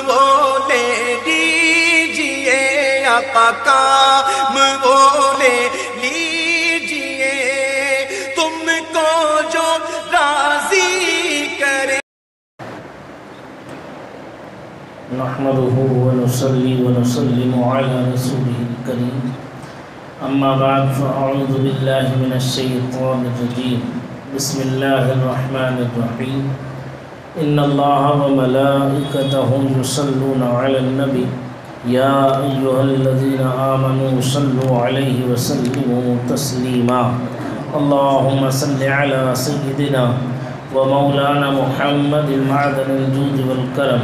وہ لے لیجئے آقا کام وہ لے لیجئے تم کو جو راضی کرے. نحمده ونصلي ونسلم على رسوله الكريم اما بعد فاعوذ بالله من الشيطان الرجيم. بسم الله الرحمن الرحيم. ان الله وملائكته يصلون على النبي يا ايها الذين امنوا صلوا عليه وسلموا تسليما. اللهم صل على سيدنا ومولانا محمد معدن الجود والكرم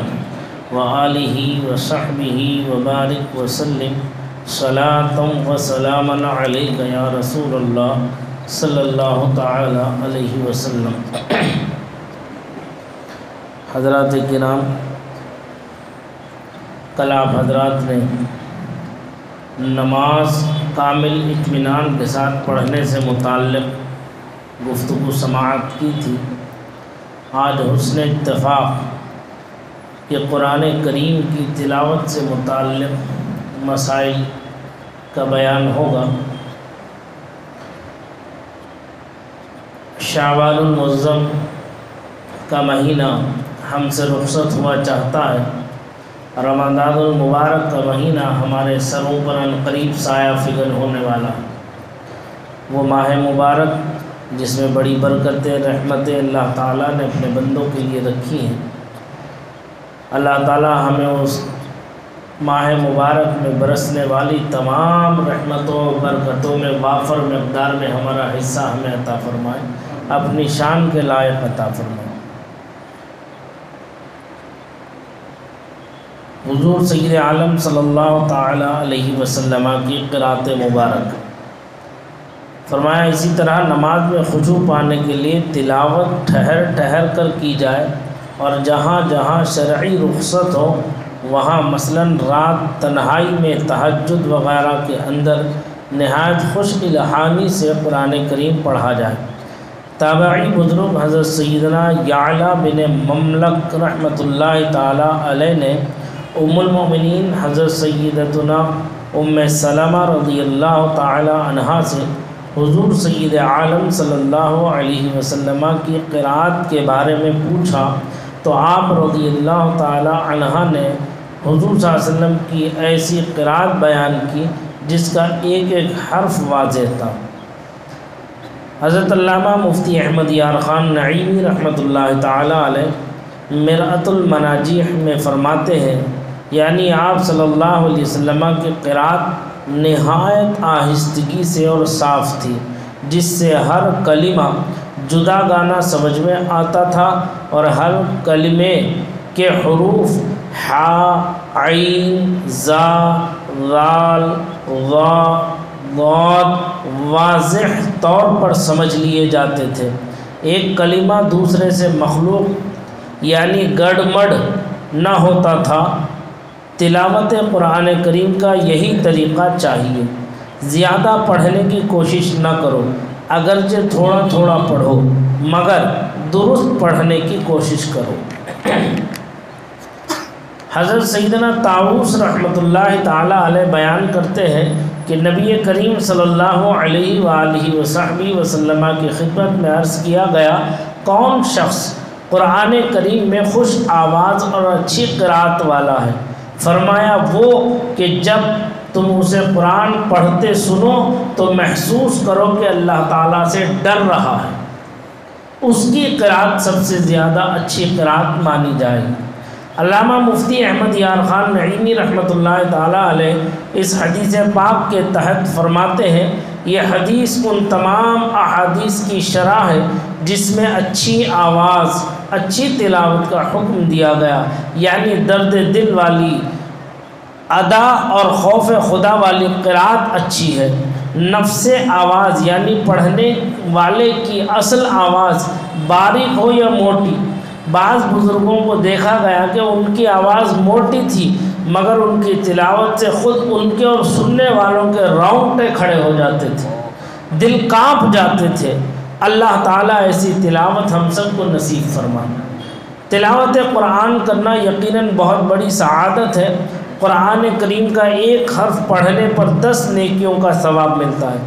وآلہ وصحبہ وبارک وسلم صلاۃ وسلاما علیک یا رسول اللہ صلی اللہ تعالی علیہ وسلم. حضرات کرام، کل آپ حضرات نے نماز کامل اطمینان کے ساتھ پڑھنے سے متعلق گفتگو سماعت کی تھی. آج حسن اتفاق کہ قرآن کریم کی تلاوت سے متعلق مسائل کا بیان ہوگا. شعبان المعظم کا مہینہ ہم سے رخصت ہوا چاہتا ہے. رمضان المبارک کا مہینہ ہمارے سروں پر عنقریب سایہ فگن ہونے والا ہے. وہ ماہ مبارک جس میں بڑی برکتیں رحمتیں اللہ تعالیٰ نے اپنے بندوں کے لیے رکھی ہیں. اللہ تعالیٰ ہمیں اس ماہ مبارک میں برسنے والی تمام رحمتوں و برکتوں میں وافر مقدار میں ہمارا حصہ ہمیں عطا فرمائے، اپنی شان کے لائق عطا فرمائے. حضور سید عالم صلی اللہ تعالی علیہ وسلم کی قرات مبارک فرمایا، اسی طرح نماز میں خشوع پانے کے لیے تلاوت ٹھہر ٹھہر کر کی جائے، اور جہاں جہاں شرعی رخصت ہو وہاں مثلاً رات تنہائی میں تہجد وغیرہ کے اندر نہایت خوش الحانی سے قرآن کریم پڑھا جائے. تابعی بزرگ حضرت سیدنا یعلا بن مملک رحمۃ اللہ تعالی علیہ نے ام المؤمنین حضرت سیدتنا ام سلمہ رضی اللہ تعالی عنہا سے حضور سید عالم صلی اللہ علیہ وسلم کی قرات کے بارے میں پوچھا تو آپ رضی اللہ تعالی عنہ نے حضور صلی اللہ علیہ وسلم کی ایسی قرات بیان کی جس کا ایک ایک حرف واضح تھا. حضرت علامہ مفتی احمد یار خان نعیمی رحمۃ اللہ تعالی علیہ مرأۃ المناجیح میں فرماتے ہیں، یعنی آپ صلی اللہ علیہ وسلم کی قرات نہایت آہستگی سے اور صاف تھی، جس سے ہر کلمہ جدا گانا سمجھ میں آتا تھا، اور ہر کلمے کے حروف حا، عین، زا، ذال، ظا، ضاد واضح طور پر سمجھ لیے جاتے تھے. ایک کلمہ دوسرے سے مخلوق یعنی گڑمڑ نہ ہوتا تھا. تلاوت قرآن کریم کا یہی طریقہ چاہیے. زیادہ پڑھنے کی کوشش نہ کرو، اگرچہ تھوڑا تھوڑا پڑھو، مگر درست پڑھنے کی کوشش کرو. حضرت سیدنا طاؤوس رحمۃ اللہ تعالی علیہ بیان کرتے ہیں کہ نبی کریم صلی اللہ علیہ وآلہ وصحبہ وسلم کی خدمت میں عرض کیا گیا، کون شخص قرآن کریم میں خوش آواز اور اچھی قرات والا ہے؟ فرمایا، وہ کہ جب تم اسے قرآن پڑھتے سنو تو محسوس کرو کہ اللہ تعالیٰ سے ڈر رہا ہے. اس کی قرات سب سے زیادہ اچھی قرات مانی جائے گی. علامہ مفتی احمد یار خان نعیمی رحمۃ اللہ تعالی علیہ اس حدیث پاک کے تحت فرماتے ہیں، یہ حدیث ان تمام احادیث کی شرح ہے جس میں اچھی آواز، اچھی تلاوت کا حکم دیا گیا، یعنی درد دل والی ادا اور خوف خدا والی قرات اچھی ہے. نفس آواز یعنی پڑھنے والے کی اصل آواز باریک ہو یا موٹی. بعض بزرگوں کو دیکھا گیا کہ ان کی آواز موٹی تھی مگر ان کی تلاوت سے خود ان کے اور سننے والوں کے رونگٹے کھڑے ہو جاتے تھے، دل کانپ جاتے تھے. اللہ تعالیٰ ایسی تلاوت ہم سب کو نصیب فرمائے. تلاوت قرآن کرنا یقیناً بہت بڑی سعادت ہے۔ قرآن کریم کا ایک حرف پڑھنے پر 10 نیکیوں کا ثواب ملتا ہے۔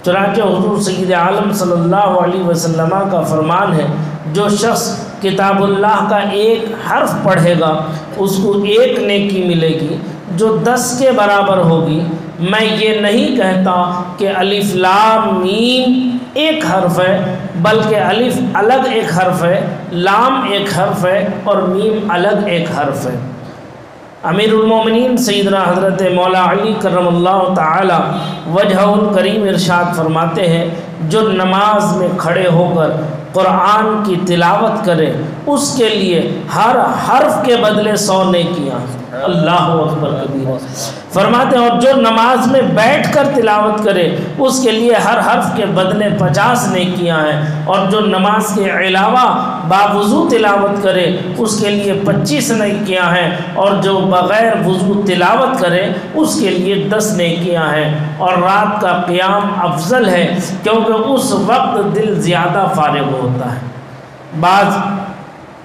چنانچہ حضور سید عالم صلی اللہ علیہ وسلم کا فرمان ہے، جو شخص کتاب اللہ کا ایک حرف پڑھے گا اس کو 1 نیکی ملے گی جو 10 کے برابر ہوگی۔ میں یہ نہیں کہتا کہ الف لام میم ایک حرف ہے، بلکہ الف الگ ایک حرف ہے، لام ایک حرف ہے اور میم الگ ایک حرف ہے۔ امیر المومنین سیدنا حضرت مولا علی کرم اللہ تعالی وجہہ الکریم ارشاد فرماتے ہیں، جو نماز میں کھڑے ہو کر قرآن کی تلاوت کرے اس کے لیے ہر حرف کے بدلے 100 نیکیاں۔ اللہ اکبر کبیرہ۔ فرماتے ہیں اور جو نماز میں بیٹھ کر تلاوت کرے اس کے لیے ہر حرف کے بدلے 50 نیکیاں ہیں، اور جو نماز کے علاوہ باوضو تلاوت کرے اس کے لیے 25 نیکیاں ہیں، اور جو بغیر وضو تلاوت کرے اس کے لیے 10 نیکیاں ہیں۔ اور رات کا قیام افضل ہے کیونکہ اس وقت دل زیادہ فارغ ہوتا ہے۔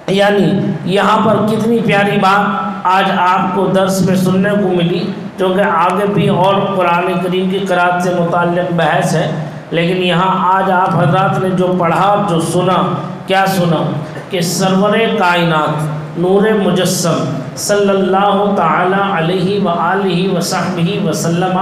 یعنی یہاں پر کتنی پیاری بات آج آپ کو درس میں سننے کو ملی، کیونکہ آگے بھی اور قرآن کریم کی قرأت سے متعلق بحث ہے، لیکن یہاں آج آپ حضرات نے جو پڑھا، جو سنا، کیا سنا کہ سرور کائنات نور مجسم صلی اللہ تعالی علیہ وآلہ وصحبہ وسلم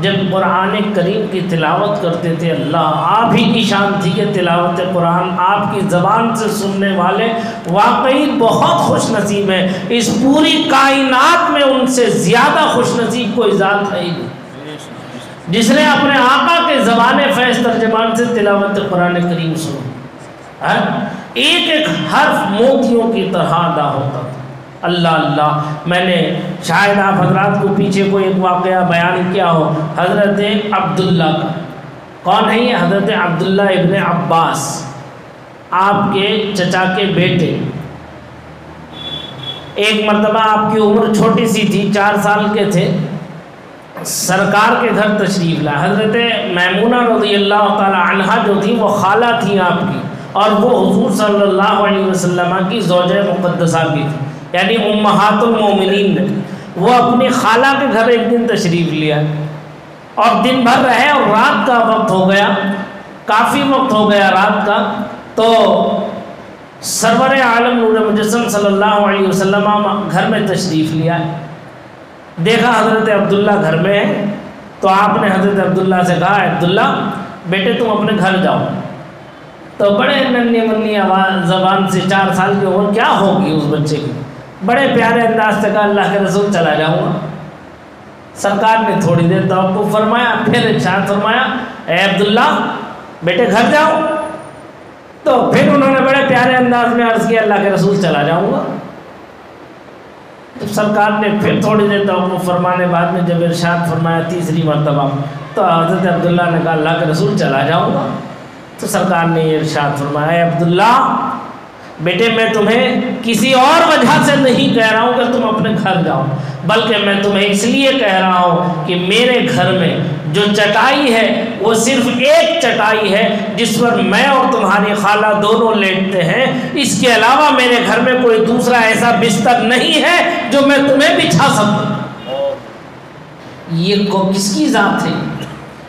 جب قرآن کریم کی تلاوت کرتے تھے، اللہ آپ ہی کی شان تھی کہ تلاوت قرآن آپ کی زبان سے سننے والے واقعی بہت خوش نصیب ہیں۔ اس پوری کائنات میں ان سے زیادہ خوش نصیب کوئی ذات ہے ہی نہیں جس نے اپنے آقا کے زبان فیض ترجمان سے تلاوت قرآن کریم سنا۔ ایک ایک حرف موتیوں کی طرح ادا ہوتا تھا۔ اللہ اللہ، میں نے شاید آپ حضرات کو پیچھے کوئی ایک واقعہ بیان کیا ہو، حضرت عبداللہ کا۔ کون ہے یہ؟ حضرت عبداللہ ابن عباس، آپ کے چچا کے بیٹے۔ ایک مرتبہ آپ کی عمر چھوٹی سی تھی، 4 سال کے تھے، سرکار کے گھر تشریف لائے۔ حضرت میمونہ رضی اللہ تعالی عنہا جو تھی وہ خالہ تھی آپ کی، اور وہ حضور صلی اللہ علیہ وسلم کی زوجہ مقدسہ بھی تھی، یعنی امہات المومنین نے۔ وہ اپنی خالہ کے گھر ایک دن تشریف لیا اور دن بھر رہے، اور رات کا وقت ہو گیا، کافی وقت ہو گیا رات کا، تو سرور عالم نور مجسم صلی اللہ علیہ وسلم گھر میں تشریف لیا۔ دیکھا حضرت عبداللہ گھر میں ہے، تو آپ نے حضرت عبداللہ سے کہا، عبداللہ بیٹے تم اپنے گھر جاؤ۔ تو بڑے ننھی منی زبان سے، 4 سال کی عمر کیا ہوگی اس بچے کی، بڑے پیارے انداز سے کہا، اللہ کے رسول چلا جاؤں گا۔ سرکار نے تھوڑی دیر توقف فرمایا، پھر ارشاد فرمایا، اے عبداللہ بیٹے گھر جاؤ۔ تو پھر انہوں نے بڑے پیارے انداز میں عرض کیا، اللہ کے رسول چلا جاؤں گا۔ جب سرکار نے پھر تھوڑی دیر توقف فرمانے بعد میں جب ارشاد فرمایا تیسری مرتبہ، تو حضرت عبداللہ نے کہا، اللہ کے رسول چلا جاؤں گا۔ تو سرکار نے یہ ارشاد فرمایا، اے عبداللہ بیٹے میں تمہیں کسی اور وجہ سے نہیں کہہ رہا ہوں کہ تم اپنے گھر جاؤ، بلکہ میں تمہیں اس لیے کہہ رہا ہوں کہ میرے گھر میں جو چٹائی ہے وہ صرف ایک چٹائی ہے جس پر میں اور تمہاری خالہ دونوں لیٹتے ہیں، اس کے علاوہ میرے گھر میں کوئی دوسرا ایسا بستر نہیں ہے جو میں تمہیں بچھا سکوں۔ یہ کس کی ذات ہے؟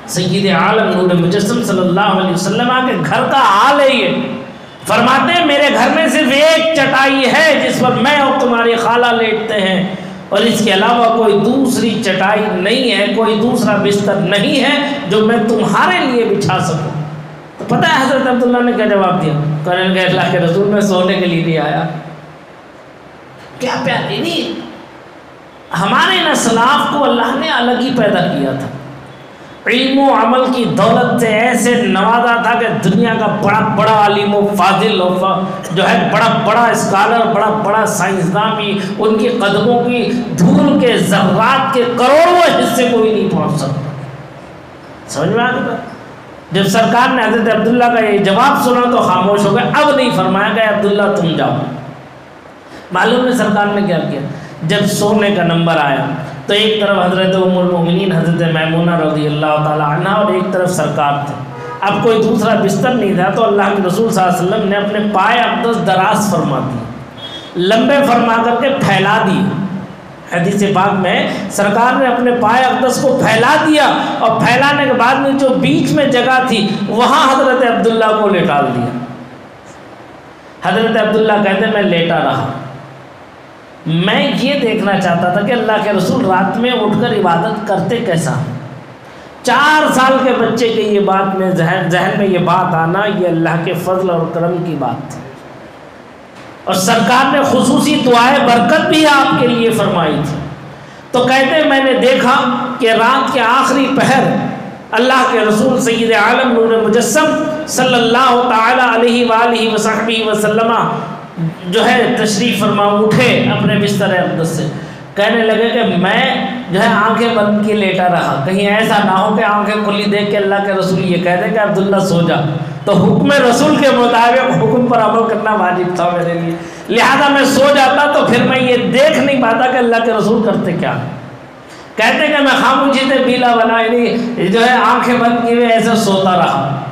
سید عالم نور مجسم صلی اللہ علیہ وسلم کے گھر کا حال ہے یہ۔ فرماتے ہیں میرے گھر میں صرف ایک چٹائی ہے جس پر میں اور تمہاری خالہ لیٹتے ہیں، اور اس کے علاوہ کوئی دوسری چٹائی نہیں ہے، کوئی دوسرا بستر نہیں ہے جو میں تمہارے لیے بچھا سکوں۔ تو پتہ ہے حضرت عبداللہ نے کیا جواب دیا؟ کہنے لگے، اللہ کے رسول میں سونے کے لیے نہیں آیا۔ کیا پیاری نہیں، ہمارے اسلاف کو اللہ نے الگ ہی پیدا کیا تھا، علم و عمل کی دولت سے ایسے نوازا تھا کہ دنیا کا بڑا بڑا عالم و فاضل جو ہے، بڑا بڑا اسکالر، بڑا بڑا سائنسداں بھی ان کی قدموں کی دھول کے ذرات کے کروڑوں حصے کوئی نہیں پہنچ سکتا۔ سمجھ میں آ گئی بات؟ جب سرکار نے حضرت عبداللہ کا یہ جواب سنا تو خاموش ہو گئے، اب نہیں فرمایا کہ عبداللہ تم جاؤ۔ معلوم ہے سرکار نے کیا کیا؟ جب سونے کا نمبر آیا تو ایک طرف حضرت ام المومنین حضرت میمونہ رضی اللہ تعالی عنہ اور ایک طرف سرکار تھے۔ اب کوئی دوسرا بستر نہیں تھا، تو اللہ کے رسول صلی اللہ علیہ وسلم نے اپنے پائے اقدس دراز فرما دیے، لمبے فرما کر کے پھیلا دی۔ حدیث پاک میں سرکار نے اپنے پائے اقدس کو پھیلا دیا، اور پھیلانے کے بعد میں جو بیچ میں جگہ تھی وہاں حضرت عبداللہ کو لیٹا دیا۔ حضرت عبداللہ کہتے ہیں میں لیٹا رہا، میں یہ دیکھنا چاہتا تھا کہ اللہ کے رسول رات میں اٹھ کر عبادت کرتے کیسا۔ 4 سال کے بچے کے یہ بات میں ذہن میں یہ بات آنا، یہ اللہ کے فضل اور کرم کی بات تھی، اور سرکار نے خصوصی دعائے برکت بھی آپ کے لیے فرمائی تھی۔ تو کہتے ہیں میں نے دیکھا کہ رات کے آخری پہر اللہ کے رسول سید عالم نور مجسم صلی اللہ تعالی علیہ وآلہ وصحبہ وسلم جو ہے تشریف فرما اٹھے اپنے بستر اقدس سے، کہنے لگے کہ میں جو ہے آنکھیں بند کیے لیٹا رہا، کہیں ایسا نہ ہو کہ آنکھیں کھلی دیکھ کے اللہ کے رسول یہ کہہ دیں کہ عبداللہ سو جا۔ تو حکم رسول کے مطابق حکم پر عمل کرنا واجب تھا میرے لیے، لہذا میں سو جاتا تو پھر میں یہ دیکھ نہیں پاتا کہ اللہ کے رسول کرتے کیا۔ کہتے ہیں کہ میں خاموشی سے بیلا بنا جو ہے آنکھیں بند کیے ہوئے ایسے سوتا رہا۔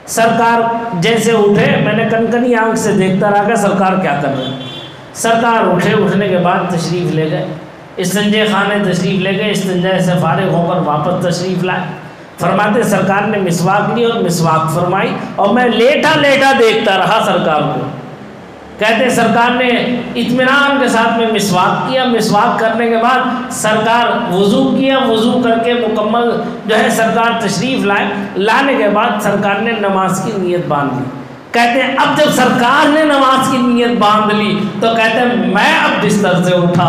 سرکار جیسے اٹھے میں نے کنکنی آنکھ سے دیکھتا رہا کہ سرکار کیا کر رہے ہیں۔ سرکار اٹھے، اٹھنے کے بعد تشریف لے گئے استنجے خانے، تشریف لے گئے، استنجے سے فارغ ہو کر واپس تشریف لائے۔ فرماتے سرکار نے مسواک لی اور مسواک فرمائی، اور میں لیٹا لیٹا دیکھتا رہا سرکار کو۔ کہتے سرکار نے اطمینان کے ساتھ میں مسواک کیا، مسواک کرنے کے بعد سرکار وضو کیا، وضو کر کے مکمل جو ہے سرکار تشریف لائے، لانے کے بعد سرکار نے نماز کی نیت باندھ لی۔ کہتے ہیں اب جب سرکار نے نماز کی نیت باندھ لی تو کہتے ہیں میں اب بستر سے اٹھا،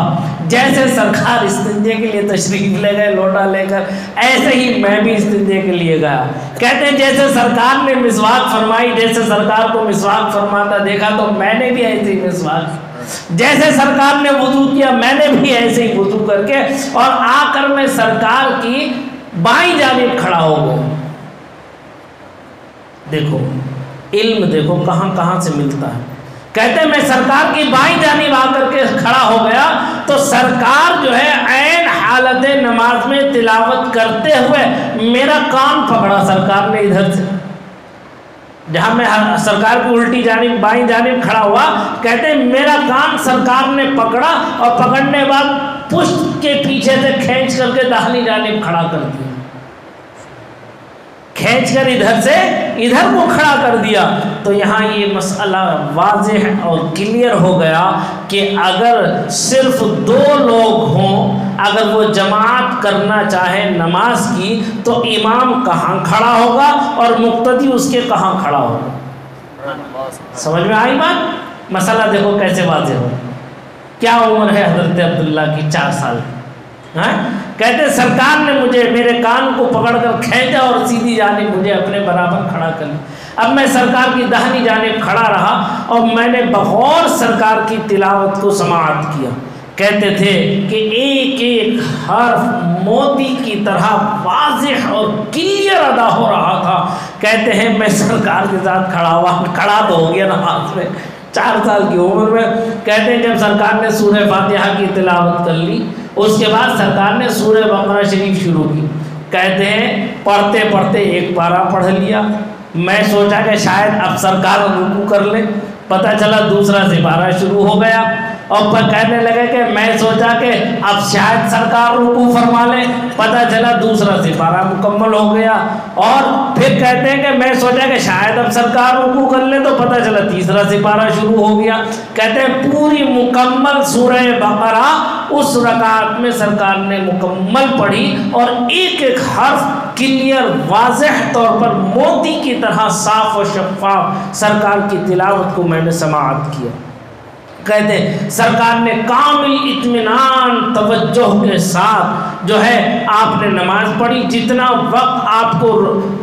جیسے سرکار استنجے کے لیے تشریف لے گئے لوٹا لے کر، ایسے ہی میں بھی استنجے کے لیے گیا۔ کہتے ہیں جیسے سرکار نے مسواک فرمائی، جیسے سرکار کو مسواک فرماتا دیکھا تو میں نے بھی ایسے ہی مسواک، جیسے سرکار نے وضو کیا میں نے بھی ایسے ہی وضو کر کے، اور آ کر میں سرکار کی بائیں جانب کھڑا ہو گیا۔ دیکھو علم دیکھو کہاں کہاں سے ملتا ہے۔ کہتے ہیں میں سرکار کی بائیں جانب آ کر کے کھڑا ہو گیا تو سرکار جو ہے عین حالت نماز میں تلاوت کرتے ہوئے میرا کان پکڑا سرکار نے ادھر سے، جہاں میں سرکار کی الٹی جانب بائیں جانب کھڑا ہوا، کہتے ہیں میرا کان سرکار نے پکڑا، اور پکڑنے کے بعد پشت کے پیچھے سے کھینچ کر کے داہنی جانب کھڑا کر دیا، کھینچ کر ادھر سے ادھر کو کھڑا کر دیا۔ تو یہاں یہ مسئلہ واضح اور کلیئر ہو گیا کہ اگر صرف 2 لوگ ہوں، اگر وہ جماعت کرنا چاہے نماز کی تو امام کہاں کھڑا ہوگا اور مقتدی اس کے کہاں کھڑا ہوگا۔ سمجھ میں آئی بات؟ مسئلہ دیکھو کیسے واضح ہو۔ کیا عمر ہے حضرت عبداللہ کی؟ 4 سال۔ کہتے سرکار نے مجھے میرے کان کو پکڑ کر کھینچا اور سیدھی جانب مجھے اپنے برابر کھڑا کر لیا۔ اب میں سرکار کی داہنی جانب کھڑا رہا اور میں نے بغور سرکار کی تلاوت کو سماعت کیا۔ کہتے تھے کہ ایک ایک حرف موتی کی طرح واضح اور کلیئر ادا ہو رہا تھا۔ کہتے ہیں میں سرکار کے ساتھ کھڑا تو ہو گیا نماز میں 4 سال کی عمر میں۔ کہتے ہیں جب سرکار نے سورہ فاتحہ کی تلاوت کر لی، اس کے بعد سرکار نے سورہ بقرہ شریف شروع کی۔ کہتے ہیں پڑھتے پڑھتے ایک پارہ پڑھ لیا، میں سوچا کہ شاید اب سرکار رکوع کر لے، پتہ چلا دوسرا سپارہ شروع ہو گیا، اور کہنے لگے کہ میں سوچا کہ اب شاید سرکار رکوع فرما لے، پتہ چلا دوسرا سپارہ مکمل ہو گیا، اور پھر کہتے ہیں کہ میں سوچا کہ شاید اب سرکار رکوع کر لے تو پتہ چلا تیسرا سپارہ شروع ہو گیا۔ کہتے ہیں پوری مکمل سورہ بقرہ اس رکعت میں سرکار نے مکمل پڑھی، اور ایک ایک حرف کلیئر واضح طور پر موتی کی طرح صاف و شفاف سرکار کی تلاوت کو میں نے سماعت کیا۔ کہتے ہیں سرکار نے کامل اطمینان توجہ کے ساتھ جو ہے آپ نے نماز پڑھی، جتنا وقت آپ کو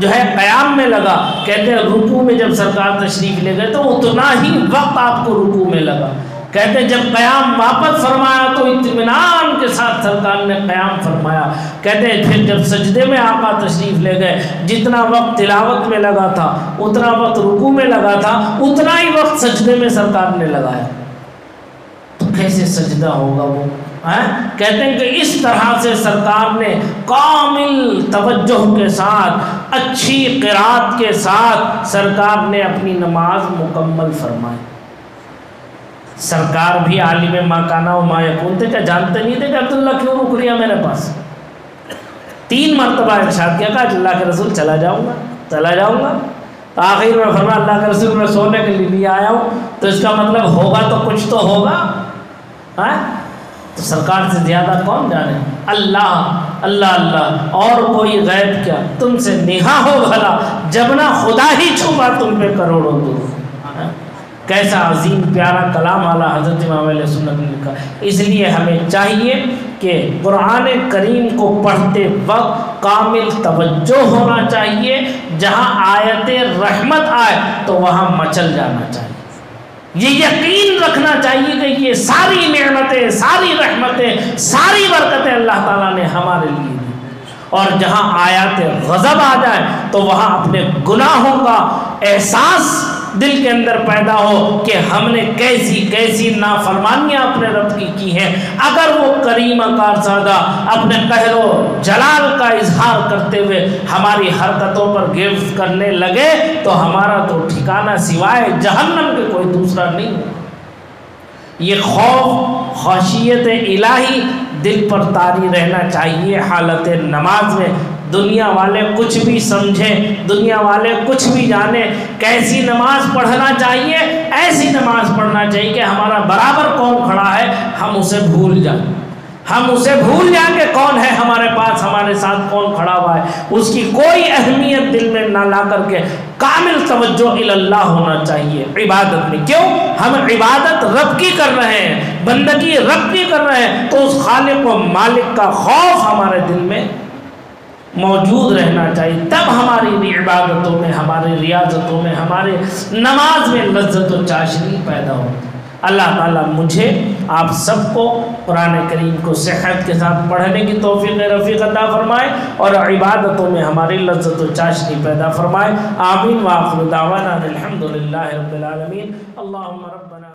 جو ہے قیام میں لگا، کہتے ہیں رکوع میں جب سرکار تشریف لے گئے تو اتنا ہی وقت آپ کو رکوع میں لگا۔ کہتے ہیں جب قیام واپس فرمایا تو اطمینان کے ساتھ سرکار نے قیام فرمایا۔ کہتے ہیں پھر جب سجدے میں آقا تشریف لے گئے، جتنا وقت تلاوت میں لگا تھا، اتنا وقت رکوع میں لگا تھا، اتنا ہی وقت سجدے میں سرکار نے لگایا۔ تو کیسے سجدہ ہوگا وہ؟ کہتے ہیں کہ اس طرح سے سرکار نے کامل توجہ کے ساتھ، اچھی قرات کے ساتھ سرکار نے اپنی نماز مکمل فرمائی۔ سرکار بھی عالم ما کانا و ما یکون تھے، کیا جانتے نہیں تھے کہ عبداللہ کیوں رک رہا میرے پاس؟ 3 مرتبہ ارشاد کیا، کہا اللہ کے رسول چلا جاؤں گا. تو آخر میں فرمایا اللہ کے رسول میں سونے کے لیے آیا ہوں. تو اس کا مطلب ہوگا تو کچھ تو ہوگا. تو سرکار سے زیادہ کون جانے؟ اللہ اور کوئی غیب کیا تم سے نہا ہو بھلا، جب نہ خدا ہی چھپا تم پہ کروڑوں دور. کیسا عظیم پیارا کلام اعلیٰ حضرت امام علیہ سنت نے لکھا. اس لیے ہمیں چاہیے کہ قرآن کریم کو پڑھتے وقت کامل توجہ ہونا چاہیے. جہاں آیت رحمت آئے تو وہاں مچل جانا چاہیے. یہ یقین رکھنا چاہیے کہ یہ ساری نعمتیں، ساری رحمتیں، ساری برکتیں اللہ تعالیٰ نے ہمارے لیے دی. اور جہاں آیات غضب آ جائے تو وہاں اپنے گناہوں کا احساس دل کے اندر پیدا ہو کہ ہم نے کیسی نافرمانیاں اپنے رب کی ہیں. اگر وہ کریم کارسادہ اپنے قہر و جلال کا اظہار کرتے ہوئے ہماری حرکتوں پر گرفت کرنے لگے تو ہمارا تو ٹھکانہ سوائے جہنم کے کوئی دوسرا نہیں. یہ خوف خشیت الہی دل پر طاری رہنا چاہیے حالت نماز میں. دنیا والے کچھ بھی سمجھیں، دنیا والے کچھ بھی جانیں، کیسی نماز پڑھنا چاہیے؟ ایسی نماز پڑھنا چاہیے کہ ہمارا برابر کون کھڑا ہے ہم اسے بھول جائیں. ہم اسے بھول جائیں کہ کون ہے ہمارے پاس، ہمارے ساتھ کون کھڑا ہوا ہے. اس کی کوئی اہمیت دل میں نہ لا کر کے کامل توجہ اللہ ہونا چاہیے عبادت میں. کیوں؟ ہم عبادت رب کی کر رہے ہیں، بندگی رب کی کر رہے ہیں، تو اس خالق و مالک کا خوف ہمارے دل میں موجود رہنا چاہیے. تب ہماری عبادتوں میں، ہماری ریاضتوں میں، ہمارے نماز میں لذت و چاشنی پیدا ہوتی. اللہ تعالیٰ مجھے آپ سب کو قرآن کریم کو صحت کے ساتھ پڑھنے کی توفیق رفیق عطا فرمائے اور عبادتوں میں ہماری لذت و چاشنی پیدا فرمائے. آمین. وآخر دعوانا الحمدللہ رب العالمین. اللہم ربنا